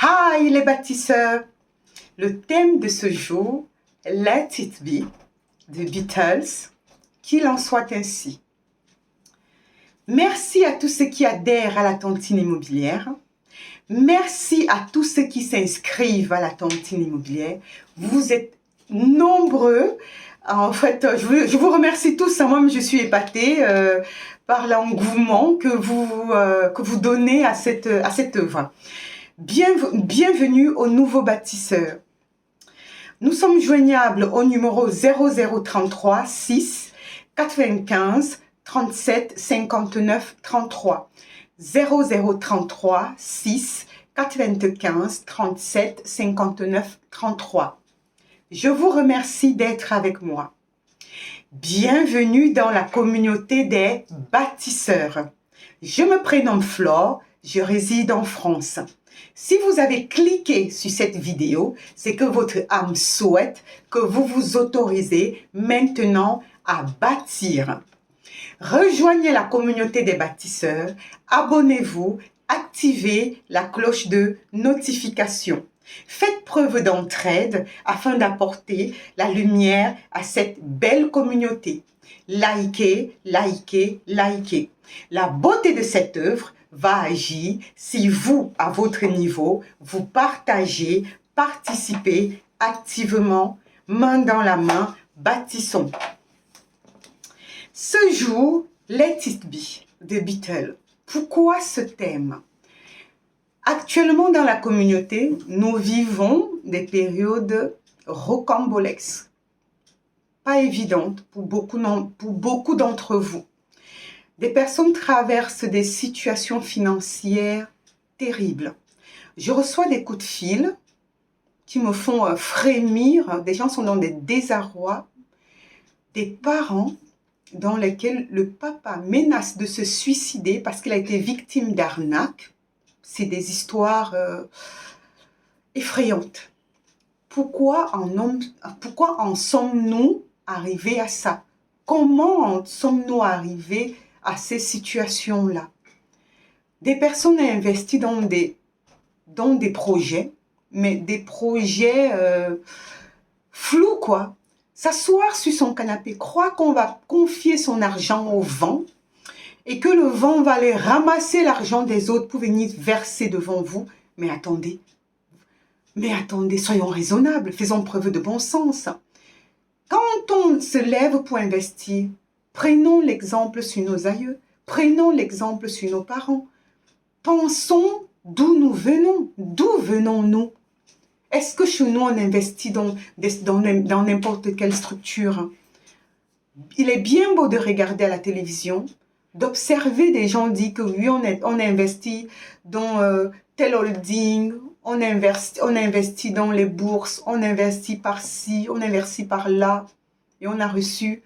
Hi les bâtisseurs! Le thème de ce jour, Let It Be, de Beatles, qu'il en soit ainsi. Merci à tous ceux qui adhèrent à la tontine immobilière. Merci à tous ceux qui s'inscrivent à la tontine immobilière. Vous êtes nombreux. En fait, je vous remercie tous. Moi-même, je suis épatée par l'engouement que vous donnez à cette œuvre. Bienvenue aux nouveaux bâtisseurs. Nous sommes joignables au numéro 0033 6 95 37 59 33. 0033 6 95 37 59 33. Je vous remercie d'être avec moi. Bienvenue dans la communauté des bâtisseurs. Je me prénomme Flore, je réside en France. Si vous avez cliqué sur cette vidéo, c'est que votre âme souhaite que vous vous autorisez maintenant à bâtir. Rejoignez la communauté des bâtisseurs, abonnez-vous, activez la cloche de notification. Faites preuve d'entraide afin d'apporter la lumière à cette belle communauté. Likez, likez, likez. La beauté de cette œuvre va agir si vous, à votre niveau, vous partagez, participez activement, main dans la main, bâtissons. Ce jour, Let It Be, de Beatles. Pourquoi ce thème? Actuellement, dans la communauté, nous vivons des périodes rocambolesques, pas évidentes pour beaucoup d'entre vous. Des personnes traversent des situations financières terribles. Je reçois des coups de fil qui me font frémir. Des gens sont dans des désarrois. Des parents dans lesquels le papa menace de se suicider parce qu'il a été victime d'arnaque. C'est des histoires effrayantes. Pourquoi en sommes-nous arrivés à ça? Comment en sommes-nous arrivés à ces situations-là? Des personnes ont investi dans des projets, mais des projets flous, quoi. S'asseoir sur son canapé, croire qu'on va confier son argent au vent et que le vent va aller ramasser l'argent des autres pour venir verser devant vous. Mais attendez, soyons raisonnables, faisons preuve de bon sens. Quand on se lève pour investir, prenons l'exemple sur nos aïeux, prenons l'exemple sur nos parents. Pensons d'où nous venons, d'où venons-nous? Est-ce que chez nous, on investit dans n'importe quelle structure? Il est bien beau de regarder à la télévision, d'observer des gens dire que oui, on a investi dans tel holding, on investit dans les bourses, on investit par-ci, on investit par-là, et on a reçu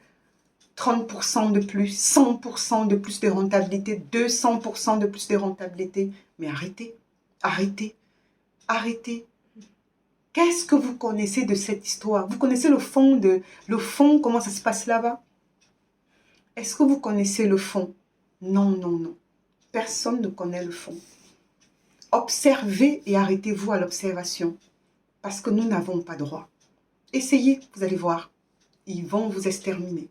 30% de plus, 100% de plus de rentabilité, 200% de plus de rentabilité. Mais arrêtez, arrêtez, arrêtez. Qu'est-ce que vous connaissez de cette histoire? Vous connaissez le fond, comment ça se passe là-bas? Est-ce que vous connaissez le fond? Non, non, non. Personne ne connaît le fond. Observez et arrêtez-vous à l'observation. Parce que nous n'avons pas droit. Essayez, vous allez voir. Ils vont vous exterminer.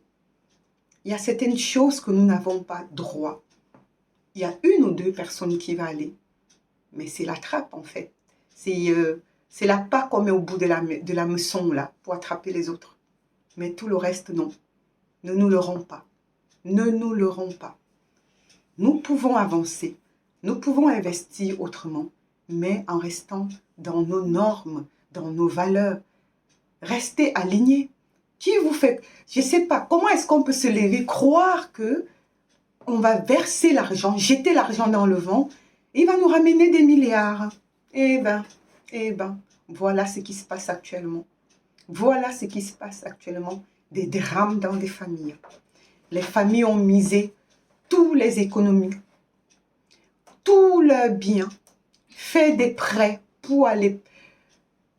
Il y a certaines choses que nous n'avons pas droit. Il y a une ou deux personnes qui vont aller. Mais c'est la trappe, en fait. C'est la pas qu'on met au bout de la meçon, là, pour attraper les autres. Mais tout le reste, non. Ne nous leurrons pas. Ne nous leurrons pas. Nous pouvons avancer. Nous pouvons investir autrement, mais en restant dans nos normes, dans nos valeurs. Restez alignés. Qui vous fait... Je ne sais pas, comment est-ce qu'on peut se lever, croire que on va verser l'argent, jeter l'argent dans le vent, et il va nous ramener des milliards. Eh ben, voilà ce qui se passe actuellement. Voilà ce qui se passe actuellement. Des drames dans des familles. Les familles ont misé tous les économies, tous leurs biens, fait des prêts pour aller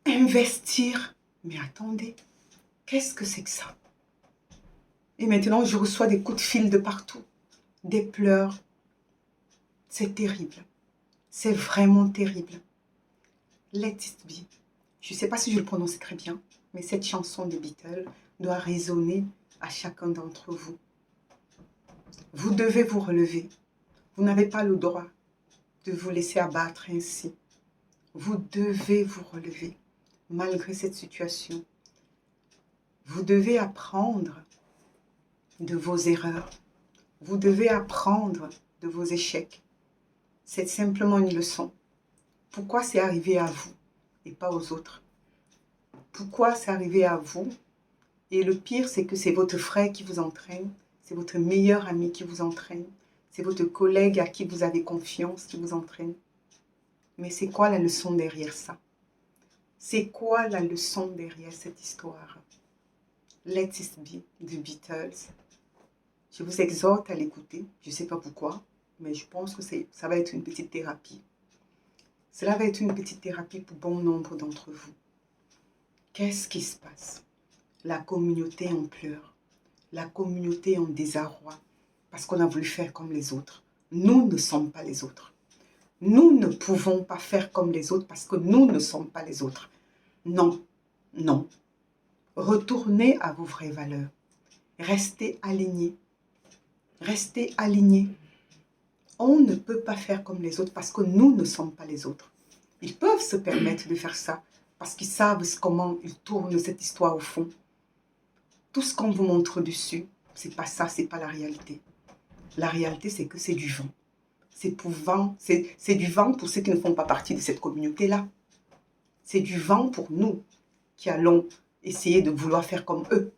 investir. Mais attendez, qu'est-ce que c'est que ça? Et maintenant, je reçois des coups de fil de partout, des pleurs. C'est terrible. C'est vraiment terrible. Let it be. Je ne sais pas si je le prononce très bien, mais cette chanson des Beatles doit résonner à chacun d'entre vous. Vous devez vous relever. Vous n'avez pas le droit de vous laisser abattre ainsi. Vous devez vous relever malgré cette situation. Vous devez apprendre de vos erreurs. Vous devez apprendre de vos échecs. C'est simplement une leçon. Pourquoi c'est arrivé à vous et pas aux autres? Pourquoi c'est arrivé à vous? Et le pire, c'est que c'est votre frère qui vous entraîne, c'est votre meilleur ami qui vous entraîne, c'est votre collègue à qui vous avez confiance qui vous entraîne. Mais c'est quoi la leçon derrière ça? C'est quoi la leçon derrière cette histoire? Let It Be, The Beatles. Je vous exhorte à l'écouter. Je ne sais pas pourquoi, mais je pense que ça va être une petite thérapie. Cela va être une petite thérapie pour bon nombre d'entre vous. Qu'est-ce qui se passe? La communauté en pleurs. La communauté en désarroi. Parce qu'on a voulu faire comme les autres. Nous ne sommes pas les autres. Nous ne pouvons pas faire comme les autres parce que nous ne sommes pas les autres. Non, non. Retournez à vos vraies valeurs. Restez alignés. Restez alignés. On ne peut pas faire comme les autres parce que nous ne sommes pas les autres. Ils peuvent se permettre de faire ça parce qu'ils savent comment ils tournent cette histoire au fond. Tout ce qu'on vous montre dessus, c'est pas ça, c'est pas la réalité. La réalité, c'est que c'est du vent. C'est du vent pour ceux qui ne font pas partie de cette communauté-là. C'est du vent pour nous qui allons essayer de vouloir faire comme eux.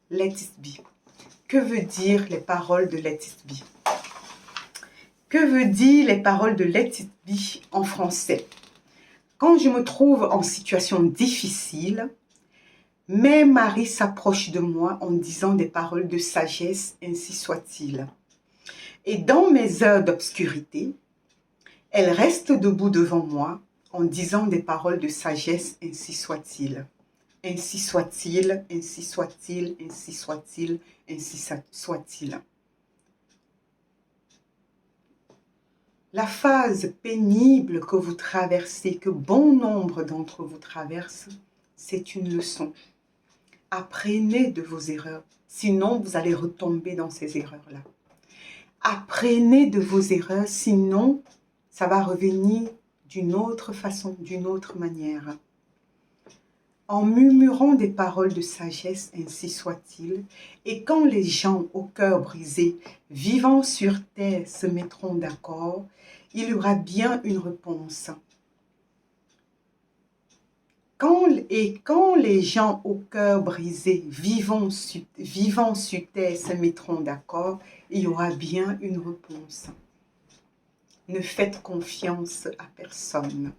Let it be. Que veut dire les paroles de Let it be? Que veut dire les paroles de Let it be en français? Quand je me trouve en situation difficile, mais Marie s'approche de moi en disant des paroles de sagesse, ainsi soit-il. Et dans mes heures d'obscurité, elle reste debout devant moi en disant des paroles de sagesse, ainsi soit-il. Ainsi soit-il, ainsi soit-il, ainsi soit-il, ainsi soit-il. La phase pénible que vous traversez, que bon nombre d'entre vous traversent, c'est une leçon. Apprenez de vos erreurs, sinon vous allez retomber dans ces erreurs-là. Apprenez de vos erreurs, sinon ça va revenir d'une autre façon, d'une autre manière. En murmurant des paroles de sagesse, ainsi soit-il, et quand les gens au cœur brisé, vivant sur terre, se mettront d'accord, il y aura bien une réponse. Quand les gens au cœur brisé, vivant sur terre, se mettront d'accord, il y aura bien une réponse. Ne faites confiance à personne.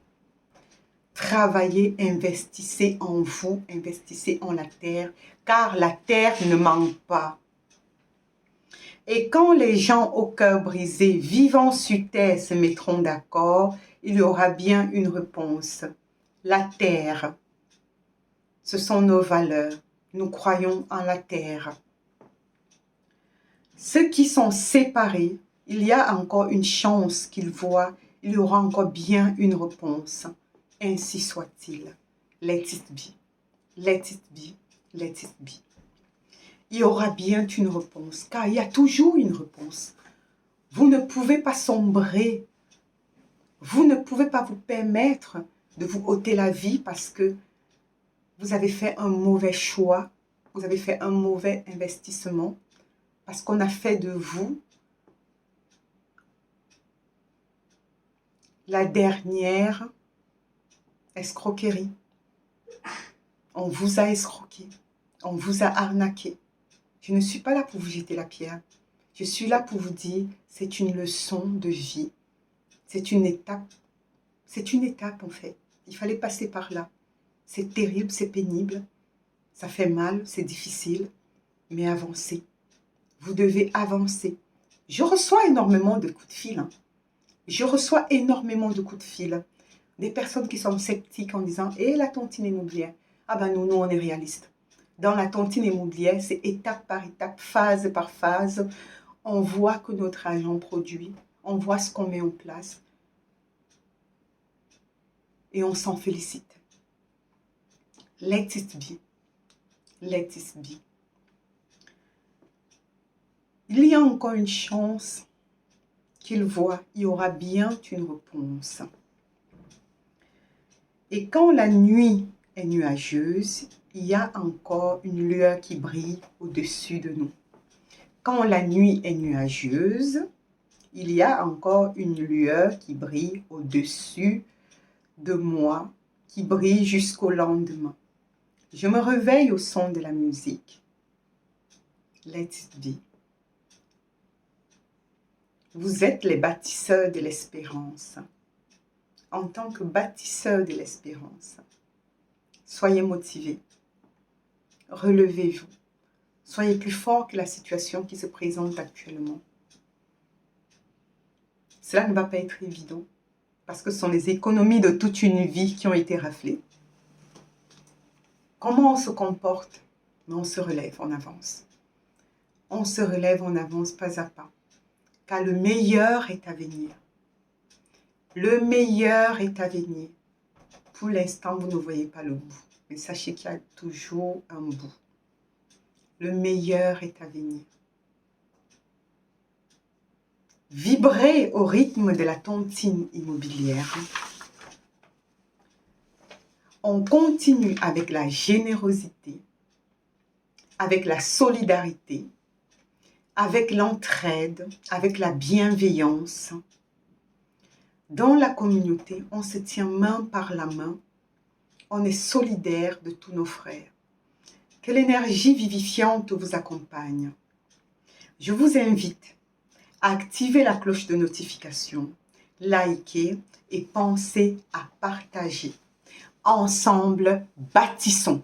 Travaillez, investissez en vous, investissez en la terre, car la terre ne manque pas. Et quand les gens au cœur brisé, vivant sur terre, se mettront d'accord, il y aura bien une réponse. La terre, ce sont nos valeurs. Nous croyons en la terre. Ceux qui sont séparés, il y a encore une chance qu'ils voient, il y aura encore bien une réponse. Ainsi soit-il. Let it be. Let it be. Let it be. Il y aura bien une réponse, car il y a toujours une réponse. Vous ne pouvez pas sombrer. Vous ne pouvez pas vous permettre de vous ôter la vie parce que vous avez fait un mauvais choix, vous avez fait un mauvais investissement, parce qu'on a fait de vous la dernière escroquerie. On vous a escroqué, on vous a arnaqué. Je ne suis pas là pour vous jeter la pierre. Je suis là pour vous dire, c'est une leçon de vie. C'est une étape. C'est une étape en fait. Il fallait passer par là. C'est terrible, c'est pénible. Ça fait mal, c'est difficile. Mais avancez. Vous devez avancer. Je reçois énormément de coups de fil. Je reçois énormément de coups de fil. Des personnes qui sont sceptiques en disant « Eh, la tontine immobilière ». Ah ben nous, on est réalistes. Dans la tontine immobilière, c'est étape par étape, phase par phase. On voit que notre argent produit. On voit ce qu'on met en place. et on s'en félicite. Let it be. Let it be. Il y a encore une chance qu'il voit, il y aura bien une réponse. Et quand la nuit est nuageuse, il y a encore une lueur qui brille au-dessus de nous. Quand la nuit est nuageuse, il y a encore une lueur qui brille au-dessus de moi, qui brille jusqu'au lendemain. Je me réveille au son de la musique. Let it be. Vous êtes les bâtisseurs de l'espérance. En tant que bâtisseurs de l'espérance, soyez motivés. Relevez-vous. Soyez plus fort que la situation qui se présente actuellement. Cela ne va pas être évident parce que ce sont les économies de toute une vie qui ont été raflées. Comment on se comporte? Mais on se relève, on avance. On se relève, on avance pas à pas. Car le meilleur est à venir. Le meilleur est à venir. Pour l'instant, vous ne voyez pas le bout. Mais sachez qu'il y a toujours un bout. Le meilleur est à venir. Vibrez au rythme de la tontine immobilière. On continue avec la générosité, avec la solidarité, avec l'entraide, avec la bienveillance. Dans la communauté, on se tient main par la main. On est solidaire de tous nos frères. Que l'énergie vivifiante vous accompagne. Je vous invite à activer la cloche de notification, liker et penser à partager. Ensemble, bâtissons.